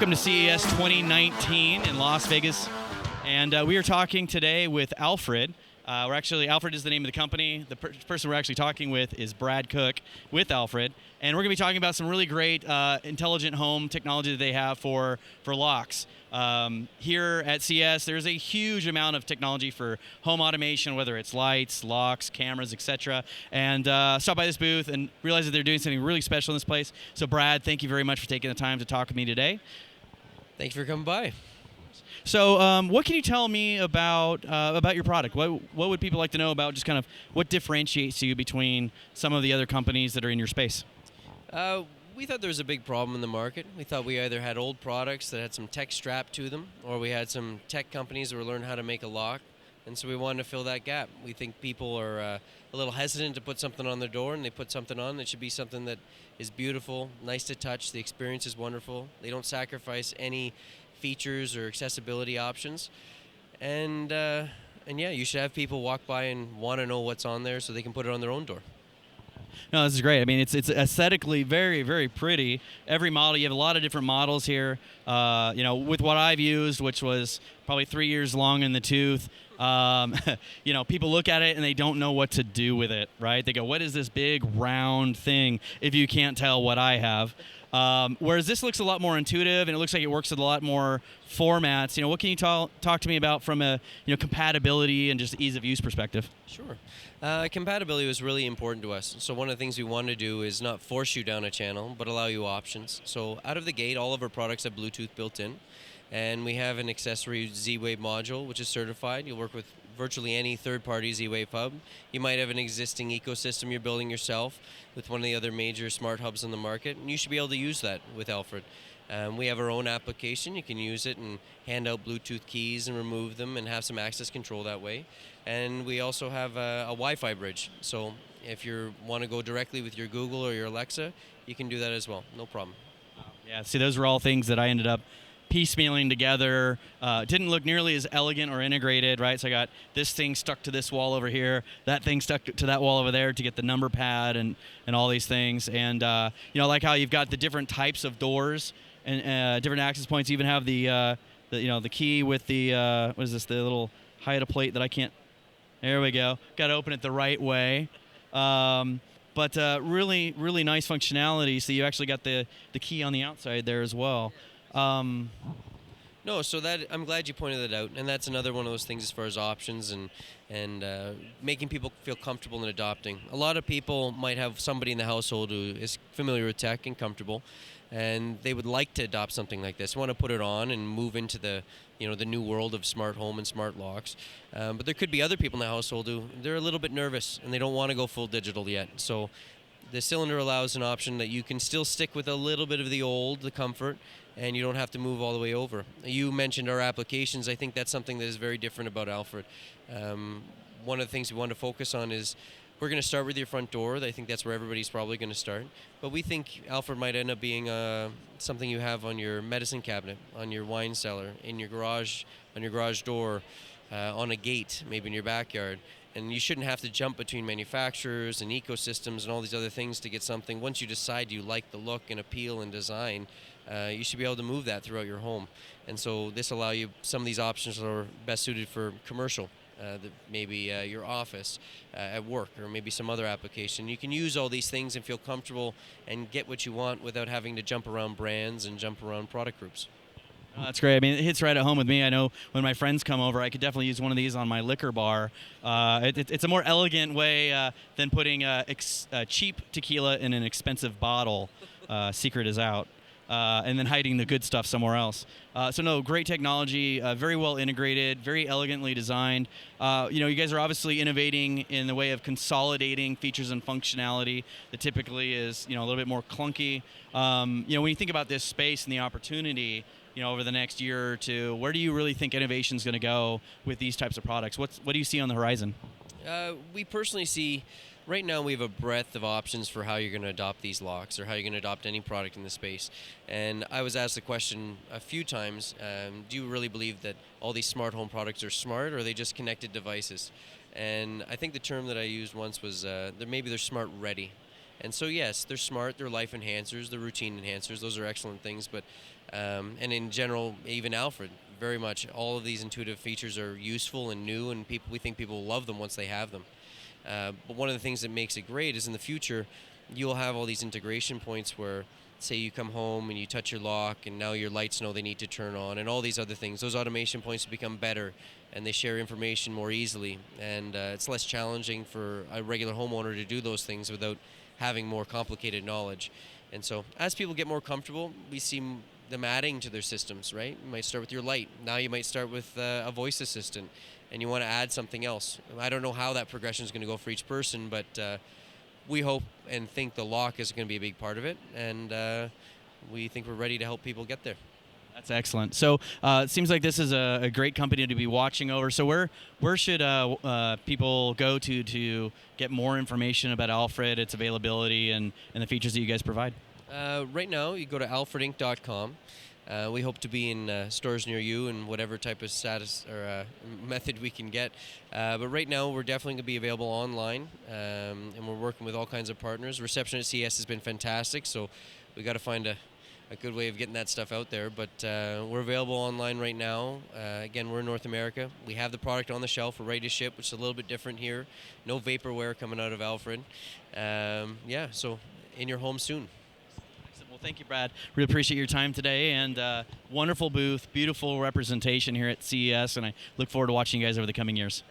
Welcome to CES 2019 in Las Vegas. And we are talking today with Alfred. Alfred is the name of the company. The person we're actually talking with is Brad Cook with Alfred. And we're going to be talking about some really great intelligent home technology that they have for locks. Here at CES, there's a huge amount of technology for home automation, whether it's lights, locks, cameras, etc. And stop by this booth and realize that they're doing something really special in this place. So Brad, thank you very much for taking the time to talk with me today. Thanks for coming by. So what can you tell me about your product? What would people like to know about just kind of what differentiates you between some of the other companies that are in your space? We thought there was a big problem in the market. We thought we either had old products that had some tech strapped to them, or we had some tech companies that were learning how to make a lock, and so we wanted to fill that gap. We think people are a little hesitant to put something on their door, and they put something on that should be something that is beautiful, nice to touch, the experience is wonderful. They don't sacrifice any features or accessibility options, and yeah, you should have people walk by and want to know what's on there so they can put it on their own door. No, this is great. I mean, it's aesthetically very, very pretty. Every model, you have a lot of different models here. With what I've used, which was probably 3 years long in the tooth, people look at it and they don't know what to do with it, right? They go, what is this big round thing if you can't tell what I have? Whereas this looks a lot more intuitive and it looks like it works with a lot more formats. What can you talk to me about from a compatibility and just ease of use perspective? Sure. Compatibility was really important to us. So one of the things we want to do is not force you down a channel, but allow you options. So out of the gate, all of our products have Bluetooth built in. And we have an accessory Z-Wave module, which is certified. You'll work with virtually any third-party Z-Wave hub. You might have an existing ecosystem you're building yourself with one of the other major smart hubs on the market, and you should be able to use that with Alfred. We have our own application. You can use it and hand out Bluetooth keys and remove them and have some access control that way. And we also have a Wi-Fi bridge. So if you want to go directly with your Google or your Alexa, you can do that as well. No problem. Yeah, see, those are all things that I ended up piecemealing together. Didn't look nearly as elegant or integrated, right? So I got this thing stuck to this wall over here, that thing stuck to that wall over there to get the number pad and all these things. And like how you've got the different types of doors and different access points. You even have the key with the what is this? The little hide a plate that I can't. There we go. Got to open it the right way. But really, really nice functionality. So you actually got the key on the outside there as well. No, so that I'm glad you pointed that out, and that's another one of those things as far as options and making people feel comfortable in adopting. A lot of people might have somebody in the household who is familiar with tech and comfortable, and they would like to adopt something like this, want to put it on and move into the new world of smart home and smart locks. But there could be other people in the household who they're a little bit nervous and they don't want to go full digital yet. So the cylinder allows an option that you can still stick with a little bit of the comfort, and you don't have to move all the way over. You mentioned our applications. I think that's something that is very different about Alfred. One of the things we want to focus on is we're going to start with your front door. I think that's where everybody's probably going to start. But we think Alfred might end up being something you have on your medicine cabinet, on your wine cellar, in your garage, on your garage door, on a gate, maybe in your backyard. And you shouldn't have to jump between manufacturers and ecosystems and all these other things to get something. Once you decide you like the look and appeal and design, you should be able to move that throughout your home. And so this allows you, some of these options are best suited for commercial, maybe your office, at work, or maybe some other application. You can use all these things and feel comfortable and get what you want without having to jump around brands and jump around product groups. Oh, that's great. I mean, it hits right at home with me. I know when my friends come over, I could definitely use one of these on my liquor bar. It's a more elegant way than putting cheap tequila in an expensive bottle. Secret is out. And then hiding the good stuff somewhere else. Great technology, very well integrated, very elegantly designed. You guys are obviously innovating in the way of consolidating features and functionality that typically is, a little bit more clunky. When you think about this space and the opportunity, over the next year or two, where do you really think innovation is going to go with these types of products? What do you see on the horizon? We personally see, right now we have a breadth of options for how you're going to adopt these locks or how you're going to adopt any product in the space. And I was asked the question a few times, do you really believe that all these smart home products are smart, or are they just connected devices? And I think the term that I used once was maybe they're smart ready. And so yes, they're smart, they're life enhancers, they're routine enhancers, those are excellent things, but And in general, even Alfred, very much all of these intuitive features are useful and new, and we think people will love them once they have them. But one of the things that makes it great is in the future, you'll have all these integration points where, say, you come home and you touch your lock, and now your lights know they need to turn on, and all these other things. Those automation points become better, and they share information more easily, and it's less challenging for a regular homeowner to do those things without having more complicated knowledge. And so, as people get more comfortable, we see them adding to their systems, right? You might start with your light. Now you might start with a voice assistant, and you want to add something else. I don't know how that progression is going to go for each person, but we hope and think the lock is going to be a big part of it, and we think we're ready to help people get there. That's excellent. So it seems like this is a great company to be watching over. So where should people go to get more information about Alfred, its availability, and the features that you guys provide? Right now, you go to alfredinc.com. We hope to be in stores near you in whatever type of status or method we can get. But right now, we're definitely going to be available online, and we're working with all kinds of partners. Reception at CES has been fantastic, so we got to find a good way of getting that stuff out there. But we're available online right now. Again, we're in North America. We have the product on the shelf. We're ready to ship, which is a little bit different here. No vaporware coming out of Alfred. Yeah, so in your home soon. Well, thank you, Brad. Really appreciate your time today, and wonderful booth, beautiful representation here at CES, and I look forward to watching you guys over the coming years.